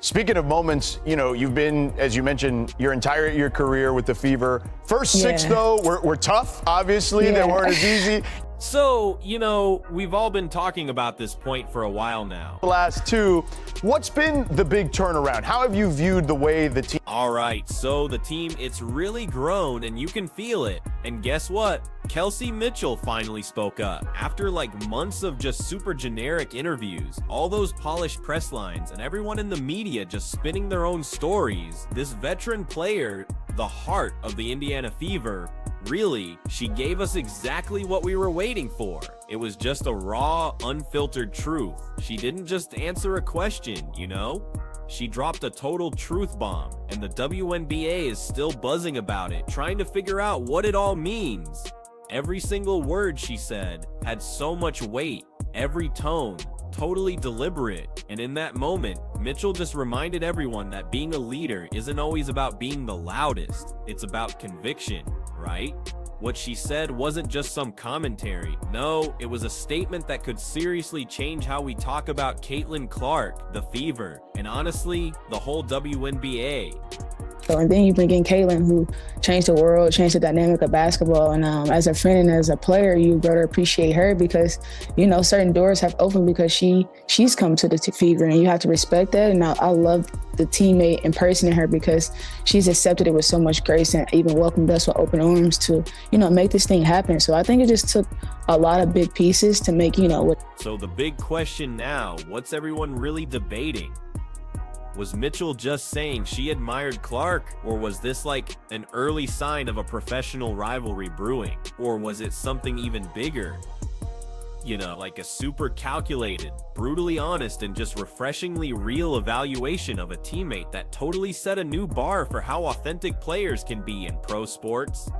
Speaking of moments, you know, you've been, as you mentioned, your career with the Fever. First six, though, were tough, obviously. They weren't as easy. So, you know, we've all been talking about this point for a while now. The last two, what's been the big turnaround? How have you viewed the way the team? All right, so the team, it's really grown and you can feel it. And guess what? Kelsey Mitchell finally spoke up. After like months of just super generic interviews, all those polished press lines, and everyone in the media just spinning their own stories, this veteran player, the heart of the Indiana Fever, really, she gave us exactly what we were waiting for. It was just a raw, unfiltered truth. She didn't just answer a question, you know? She dropped a total truth bomb, and the WNBA is still buzzing about it, trying to figure out what it all means. Every single word she said had so much weight, every tone, totally deliberate. And in that moment, Mitchell just reminded everyone that being a leader isn't always about being the loudest. It's about conviction, right? What she said wasn't just some commentary. No, it was a statement that could seriously change how we talk about Caitlin Clark, the Fever, and honestly, the whole WNBA. And then you bring in Caitlin, who changed the world, changed the dynamic of basketball. And as a friend and as a player, you better appreciate her because, you know, certain doors have opened because she's come to the Fever, and you have to respect that. And I love the teammate and person in her because she's accepted it with so much grace and even welcomed us with open arms to, you know, make this thing happen. So I think it just took a lot of big pieces to make, you know, what. So the big question now, what's everyone really debating? Was Mitchell just saying she admired Clark, or was this like an early sign of a professional rivalry brewing? Or was it something even bigger? You know, like a super calculated, brutally honest, and just refreshingly real evaluation of a teammate that totally set a new bar for how authentic players can be in pro sports?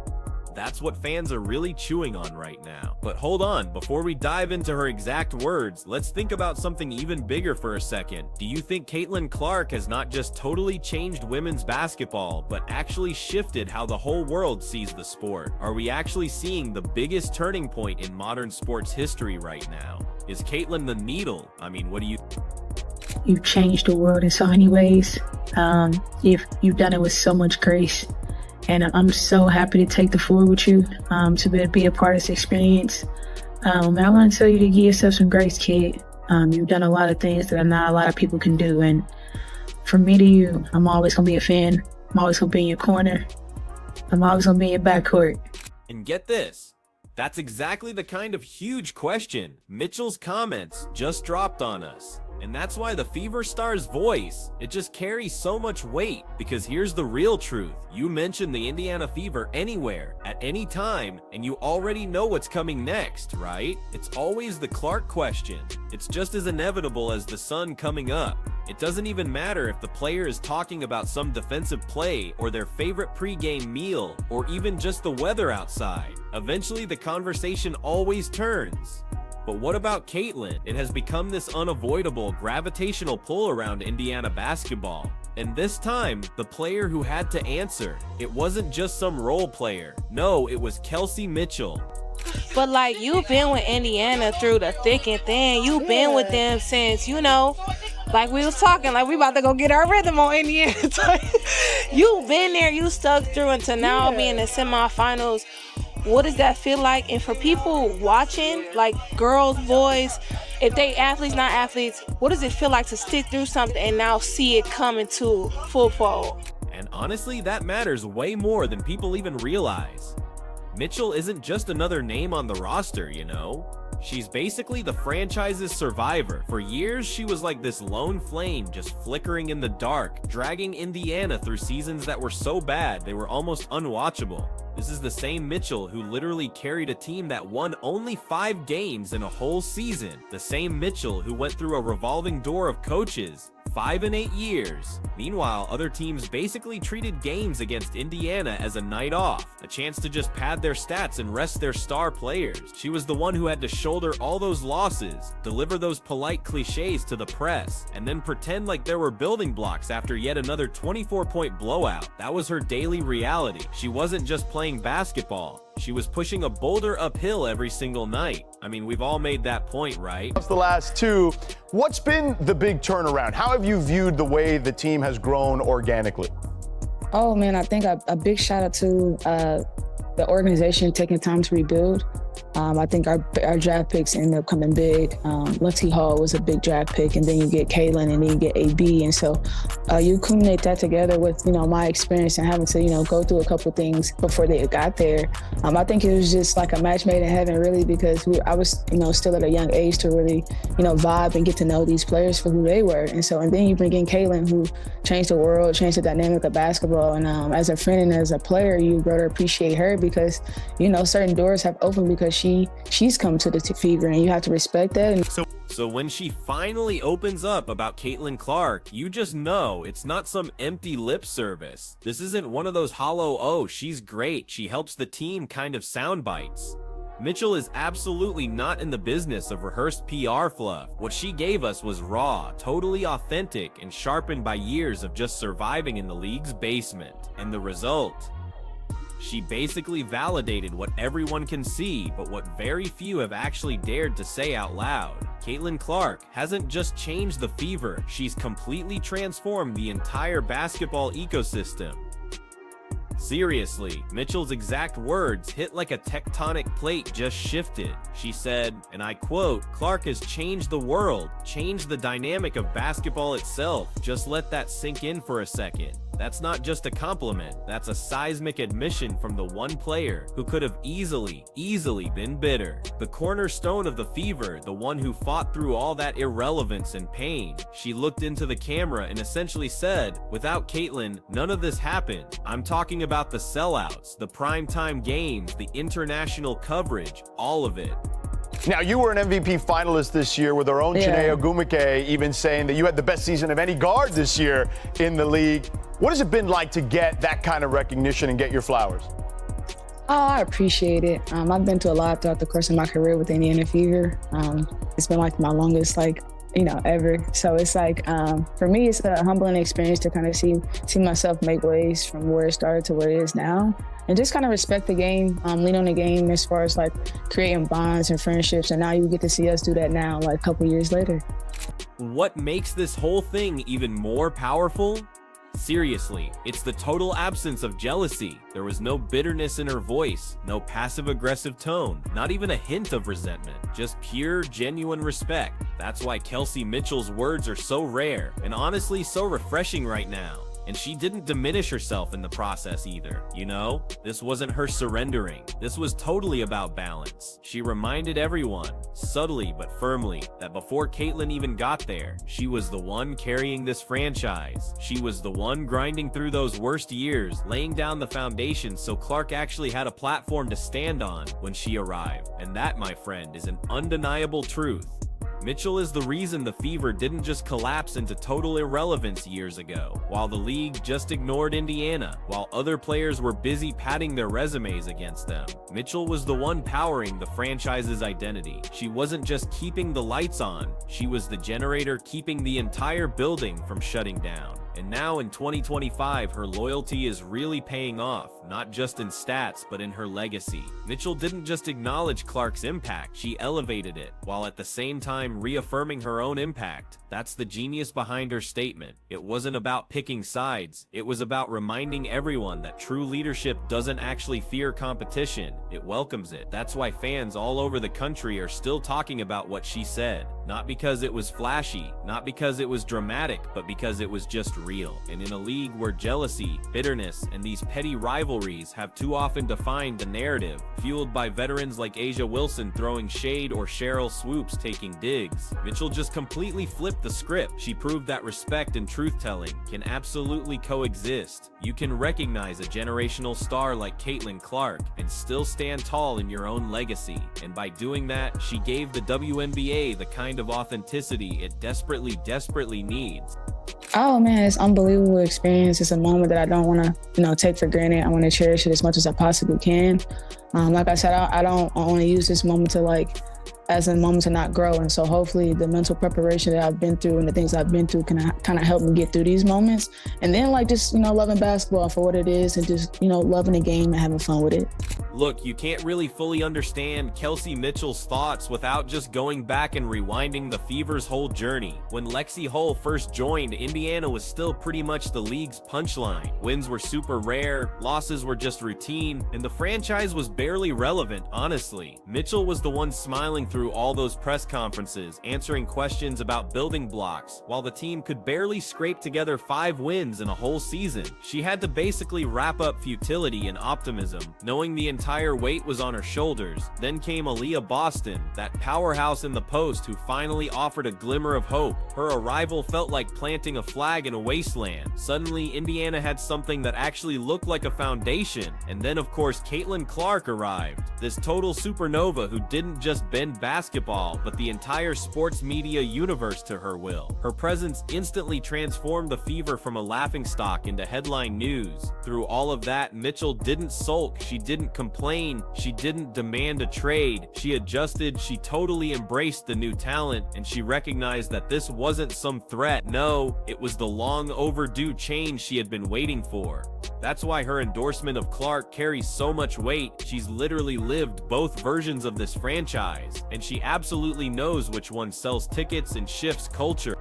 That's what fans are really chewing on right now. But hold on, before we dive into her exact words, let's think about something even bigger for a second. Do you think Caitlin Clark has not just totally changed women's basketball, but actually shifted how the whole world sees the sport? Are we actually seeing the biggest turning point in modern sports history right now? Is Caitlin the needle? I mean, what do you... You've changed the world in so many ways. You've done it with so much grace. And I'm so happy to take the floor with you, to be a part of this experience. I want to tell you to give yourself some grace, kid. You've done a lot of things that not a lot of people can do. And from me to you, I'm always going to be a fan. I'm always going to be in your corner. I'm always going to be in your backcourt. And get this. That's exactly the kind of huge question Mitchell's comments just dropped on us. And that's why the Fever star's voice, it just carries so much weight, because here's the real truth. You mention the Indiana Fever anywhere, at any time, and you already know what's coming next, right? It's always the Clark question. It's just as inevitable as the sun coming up. It doesn't even matter if the player is talking about some defensive play or their favorite pregame meal or even just the weather outside. Eventually the conversation always turns. But what about Caitlin? It has become this unavoidable gravitational pull around Indiana basketball. And this time, the player who had to answer, it wasn't just some role player. No, it was Kelsey Mitchell. But like, you've been with Indiana through the thick and thin. You've been with them since, you know, like we was talking, like we about to go get our rhythm on Indiana. You've been there, you stuck through until now being in the semifinals. What does that feel like? And for people watching, like girls, boys, if they athletes, not athletes, what does it feel like to stick through something and now see it come into full fold? And honestly, that matters way more than people even realize. Mitchell isn't just another name on the roster, you know? She's basically the franchise's survivor. For years, she was like this lone flame just flickering in the dark, dragging Indiana through seasons that were so bad they were almost unwatchable. This is the same Mitchell who literally carried a team that won only 5 games in a whole season. The same Mitchell who went through a revolving door of coaches, 5 and 8 years. Meanwhile, other teams basically treated games against Indiana as a night off, a chance to just pad their stats and rest their star players. She was the one who had to shoulder all those losses, deliver those polite cliches to the press, and then pretend like there were building blocks after yet another 24-point blowout. That was her daily reality. She wasn't just playing playing basketball. She was pushing a boulder uphill every single night. I mean, we've all made that point, right? That's the last two. What's been the big turnaround? How have you viewed the way the team has grown organically? Oh man, I think a big shout out to the organization taking time to rebuild. I think our draft picks ended up coming big. Lexi Hall was a big draft pick, and then you get Kaylin, and then you get AB. And so you culminate that together with, my experience and having to, go through a couple things before they got there. I think it was just like a match made in heaven, really, because I was, still at a young age to really, vibe and get to know these players for who they were. And then you bring in Kaylin, who changed the world, changed the dynamic of basketball. And as a friend and as a player, you grow to appreciate her because, certain doors have opened because she's come to the Fever, and you have to respect that. So when she finally opens up about Caitlin Clark, you just know it's not some empty lip service. This isn't one of those hollow, oh, she's great, she helps the team kind of sound bites. Mitchell is absolutely not in the business of rehearsed PR fluff. What she gave us was raw, totally authentic, and sharpened by years of just surviving in the league's basement. And the result? She basically validated what everyone can see, but what very few have actually dared to say out loud. Caitlin Clark hasn't just changed the Fever, she's completely transformed the entire basketball ecosystem. Seriously, Mitchell's exact words hit like a tectonic plate just shifted. She said, and I quote, "Clark has changed the world, changed the dynamic of basketball itself. Just let that sink in for a second." That's not just a compliment, that's a seismic admission from the one player who could have easily been bitter. The cornerstone of the Fever, the one who fought through all that irrelevance and pain. She looked into the camera and essentially said, without Caitlin, none of this happened. I'm talking about the sellouts, the primetime games, the international coverage, all of it. Now, you were an MVP finalist this year with our own Chiney Ogwumike even saying that you had the best season of any guard this year in the league. What has it been like to get that kind of recognition and get your flowers? Oh, I appreciate it. I've been to a lot throughout the course of my career with Indiana Fever. It's been like my longest, ever. So it's for me, it's a humbling experience to kind of see myself make waves from where it started to where it is now. And just kind of respect the game, lean on the game as far as creating bonds and friendships. And now you get to see us do that now, a couple years later. What makes this whole thing even more powerful? Seriously, it's the total absence of jealousy. There was no bitterness in her voice, no passive-aggressive tone, not even a hint of resentment, just pure, genuine respect. That's why Kelsey Mitchell's words are so rare, and honestly so refreshing right now. And she didn't diminish herself in the process either, This wasn't her surrendering. This was totally about balance. She reminded everyone, subtly but firmly, that before Caitlin even got there, she was the one carrying this franchise. She was the one grinding through those worst years, laying down the foundation so Clark actually had a platform to stand on when she arrived. And that, my friend, is an undeniable truth. Mitchell is the reason the Fever didn't just collapse into total irrelevance years ago, while the league just ignored Indiana, while other players were busy padding their resumes against them. Mitchell was the one powering the franchise's identity. She wasn't just keeping the lights on, she was the generator keeping the entire building from shutting down. And now in 2025, her loyalty is really paying off, not just in stats, but in her legacy. Mitchell didn't just acknowledge Clark's impact, she elevated it, while at the same time reaffirming her own impact. That's the genius behind her statement. It wasn't about picking sides, it was about reminding everyone that true leadership doesn't actually fear competition, it welcomes it. That's why fans all over the country are still talking about what she said. Not because it was flashy, not because it was dramatic, but because it was just real. And in a league where jealousy, bitterness, and these petty rivalries have too often defined the narrative, fueled by veterans like Asia Wilson throwing shade or Cheryl Swoops taking digs, Mitchell just completely flipped the script. She proved that respect and truth-telling can absolutely coexist. You can recognize a generational star like Caitlin Clark and still stand tall in your own legacy. And by doing that, she gave the WNBA the kind of authenticity it desperately needs. Oh man, it's an unbelievable experience. It's a moment that I don't want to, take for granted. I want to cherish it as much as I possibly can. Like I said, I don't want to use this moment to as a moment to not grow. And so hopefully the mental preparation that I've been through and the things I've been through can kind of help me get through these moments. And then like just, loving basketball for what it is and just, loving the game and having fun with it. Look, you can't really fully understand Kelsey Mitchell's thoughts without just going back and rewinding the Fever's whole journey. When Lexi Hull first joined, Indiana was still pretty much the league's punchline. Wins were super rare, losses were just routine, and the franchise was barely relevant, honestly. Mitchell was the one smiling through all those press conferences, answering questions about building blocks, while the team could barely scrape together 5 wins in a whole season. She had to basically wrap up futility and optimism, knowing the entire weight was on her shoulders. Then came Aaliyah Boston, that powerhouse in the post who finally offered a glimmer of hope. Her arrival felt like planting a flag in a wasteland. Suddenly, Indiana had something that actually looked like a foundation. And then, of course, Caitlin Clark arrived, this total supernova who didn't just bend basketball, but the entire sports media universe to her will. Her presence instantly transformed the Fever from a laughingstock into headline news. Through all of that, Mitchell didn't sulk, she didn't complain, she didn't demand a trade. She adjusted, she totally embraced the new talent, and she recognized that this wasn't some threat. No, it was the long overdue change she had been waiting for. That's why her endorsement of Clark carries so much weight. She's literally lived both versions of this franchise, and she absolutely knows which one sells tickets and shifts culture.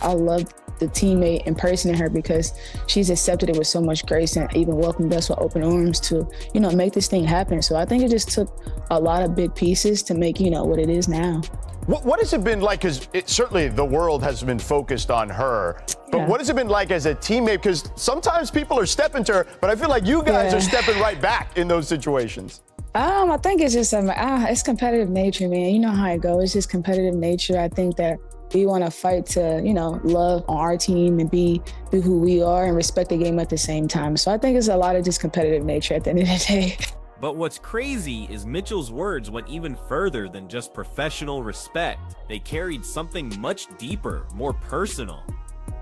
I love the teammate and person in her because she's accepted it with so much grace and even welcomed us with open arms to, make this thing happen. So I think it just took a lot of big pieces to make, what it is now. What has it been like? Because certainly the world has been focused on her. But Yeah. what has it been like as a teammate? Because sometimes people are stepping to her, but I feel like you guys are stepping right back in those situations. I think it's just it's competitive nature, man. You know how it goes. It's just competitive nature. I think that we want to fight to, love on our team and be who we are and respect the game at the same time. So I think it's a lot of just competitive nature at the end of the day. But what's crazy is Mitchell's words went even further than just professional respect. They carried something much deeper, more personal.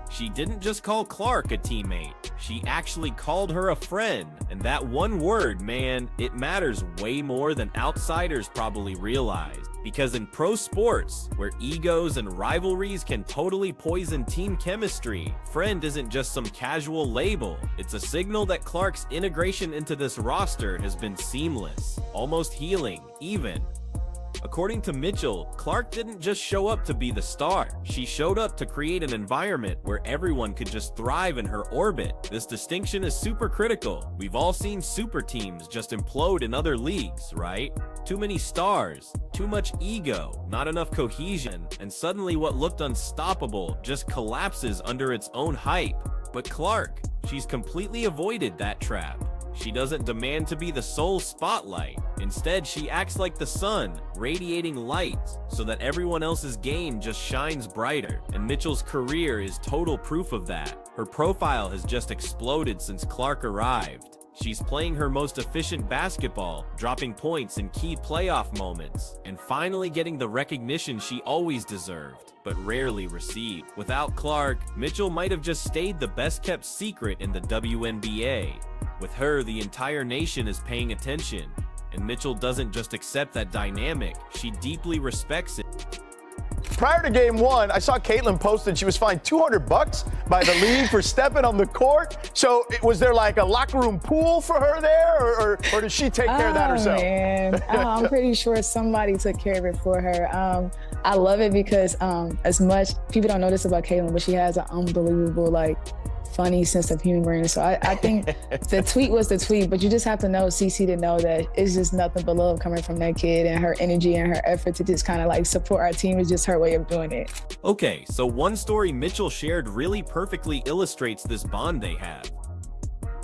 She didn't just call Clark a teammate, she actually called her a friend. And that one word, man, it matters way more than outsiders probably realize. Because in pro sports, where egos and rivalries can totally poison team chemistry, friend isn't just some casual label. It's a signal that Clark's integration into this roster has been seamless, almost healing, even. According to Mitchell, Clark didn't just show up to be the star. She showed up to create an environment where everyone could just thrive in her orbit. This distinction is super critical. We've all seen super teams just implode in other leagues, right? Too many stars, too much ego, not enough cohesion, and suddenly what looked unstoppable just collapses under its own hype. But Clark, she's completely avoided that trap. She doesn't demand to be the sole spotlight. Instead, she acts like the sun, radiating light, so that everyone else's game just shines brighter. And Mitchell's career is total proof of that. Her profile has just exploded since Clark arrived. She's playing her most efficient basketball, dropping points in key playoff moments, and finally getting the recognition she always deserved, but rarely received. Without Clark, Mitchell might have just stayed the best-kept secret in the WNBA. With her, the entire nation is paying attention, and Mitchell doesn't just accept that dynamic, she deeply respects it. Prior to game one, I saw Caitlin posted she was fined $200 by the league for stepping on the court. So was there like a locker room pool for her there, or did she take care of that herself? Man. I'm pretty sure somebody took care of it for her. I love it because as much people don't know this about Caitlin, but she has an unbelievable funny sense of humor. And so I think the tweet was the tweet, but you just have to know CC to know that it's just nothing but love coming from that kid, and her energy and her effort to just kind of support our team is just her way of doing it. Okay, so one story Mitchell shared really perfectly illustrates this bond they have.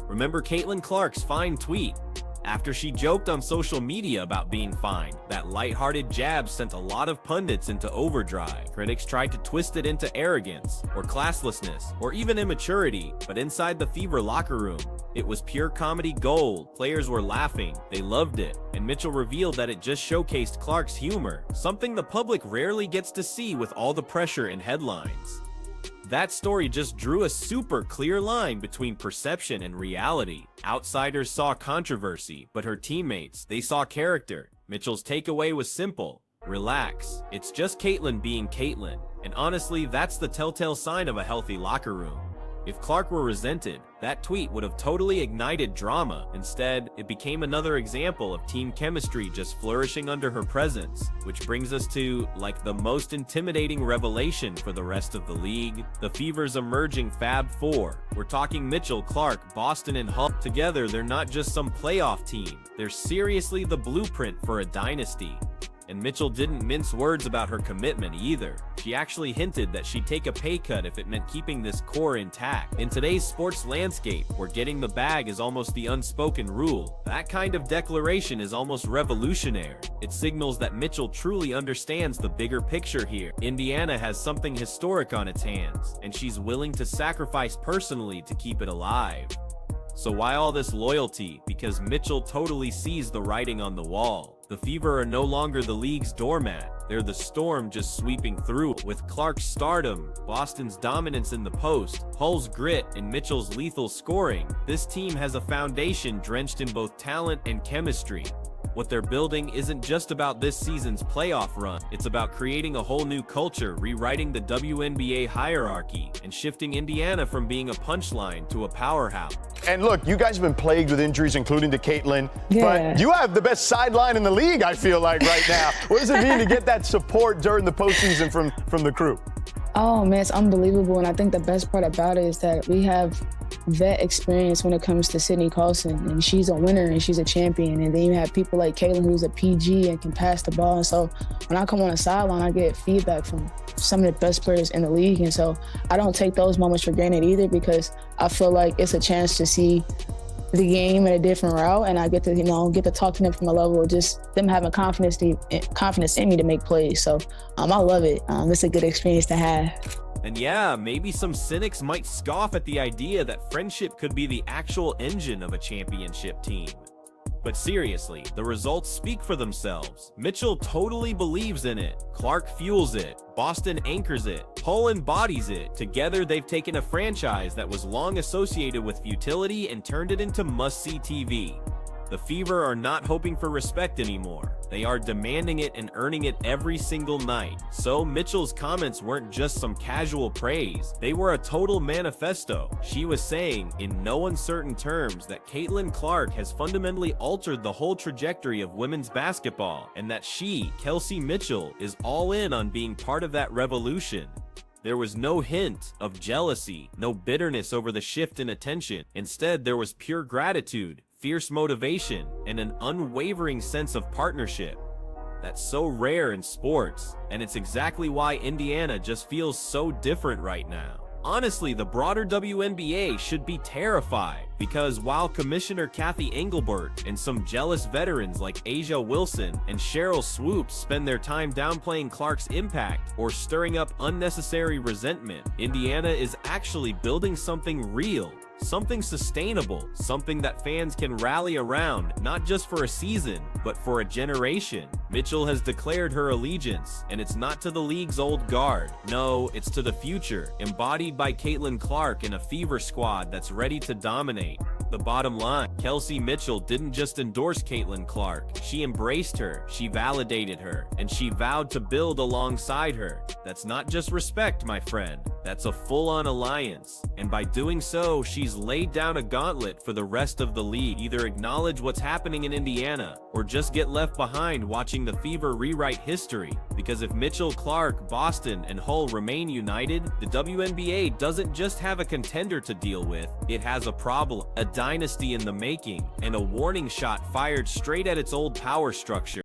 Remember Caitlin Clark's fine tweet? After she joked on social media about being fined, that lighthearted jab sent a lot of pundits into overdrive. Critics tried to twist it into arrogance, or classlessness, or even immaturity, but inside the Fever locker room, it was pure comedy gold. Players were laughing, they loved it, and Mitchell revealed that it just showcased Clark's humor, something the public rarely gets to see with all the pressure and headlines. That story just drew a super clear line between perception and reality. Outsiders saw controversy, but her teammates, they saw character. Mitchell's takeaway was simple. Relax, it's just Caitlyn being Caitlyn, and honestly, that's the telltale sign of a healthy locker room. If Clark were resented, that tweet would have totally ignited drama. Instead, it became another example of team chemistry just flourishing under her presence, which brings us to, like, the most intimidating revelation for the rest of the league, the Fever's emerging Fab Four. We're talking Mitchell, Clark, Boston, and Hull. Together, they're not just some playoff team, they're seriously the blueprint for a dynasty. And Mitchell didn't mince words about her commitment either. She actually hinted that she'd take a pay cut if it meant keeping this core intact. In today's sports landscape, where getting the bag is almost the unspoken rule, that kind of declaration is almost revolutionary. It signals that Mitchell truly understands the bigger picture here. Indiana has something historic on its hands, and she's willing to sacrifice personally to keep it alive. So why all this loyalty? Because Mitchell totally sees the writing on the wall. The Fever are no longer the league's doormat. They're the storm just sweeping through. With Clark's stardom, Boston's dominance in the post, Hull's grit, and Mitchell's lethal scoring, this team has a foundation drenched in both talent and chemistry. What they're building isn't just about this season's playoff run. It's about creating a whole new culture, rewriting the WNBA hierarchy, and shifting Indiana from being a punchline to a powerhouse. And look, you guys have been plagued with injuries, including to Caitlyn, Yeah. but you have the best sideline in the league, I feel like, right now. What does it mean to get that support during the postseason from the crew? Oh, man, it's unbelievable. And I think the best part about it is that we have vet experience when it comes to Sydney Colson, and she's a winner and she's a champion. And then you have people like Caitlyn, who's a PG and can pass the ball. And so when I come on the sideline, I get feedback from some of the best players in the league. And so I don't take those moments for granted either, because I feel like it's a chance to see the game in a different route, and I get to talk to them from a level of just them having confidence in me to make plays. So I love it. It's a good experience to have. And yeah, maybe some cynics might scoff at the idea that friendship could be the actual engine of a championship team. But seriously, the results speak for themselves. Mitchell totally believes in it. Clark fuels it. Boston anchors it. Hull embodies it. Together, they've taken a franchise that was long associated with futility and turned it into must-see TV. The Fever are not hoping for respect anymore. They are demanding it and earning it every single night. So Mitchell's comments weren't just some casual praise. They were a total manifesto. She was saying, in no uncertain terms, that Caitlyn Clark has fundamentally altered the whole trajectory of women's basketball, and that she, Kelsey Mitchell, is all in on being part of that revolution. There was no hint of jealousy, no bitterness over the shift in attention. Instead, there was pure gratitude, fierce motivation, and an unwavering sense of partnership. That's so rare in sports, and it's exactly why Indiana just feels so different right now. Honestly, the broader WNBA should be terrified, because while Commissioner Kathy Engelbert and some jealous veterans like Asia Wilson and Cheryl Swoops spend their time downplaying Clark's impact or stirring up unnecessary resentment, Indiana is actually building something real. Something sustainable, something that fans can rally around, not just for a season, but for a generation. Mitchell has declared her allegiance, and it's not to the league's old guard. No, it's to the future, embodied by Caitlyn Clark in a Fever squad that's ready to dominate. The bottom line, Kelsey Mitchell didn't just endorse Caitlyn Clark. She embraced her, she validated her, and she vowed to build alongside her. That's not just respect, my friend. That's a full-on alliance. And by doing so, she's laid down a gauntlet for the rest of the league. Either acknowledge what's happening in Indiana, or just get left behind watching the Fever rewrite history. Because if Mitchell, Clark, Boston, and Hull remain united, the WNBA doesn't just have a contender to deal with, it has a problem, a dynasty in the making, and a warning shot fired straight at its old power structure.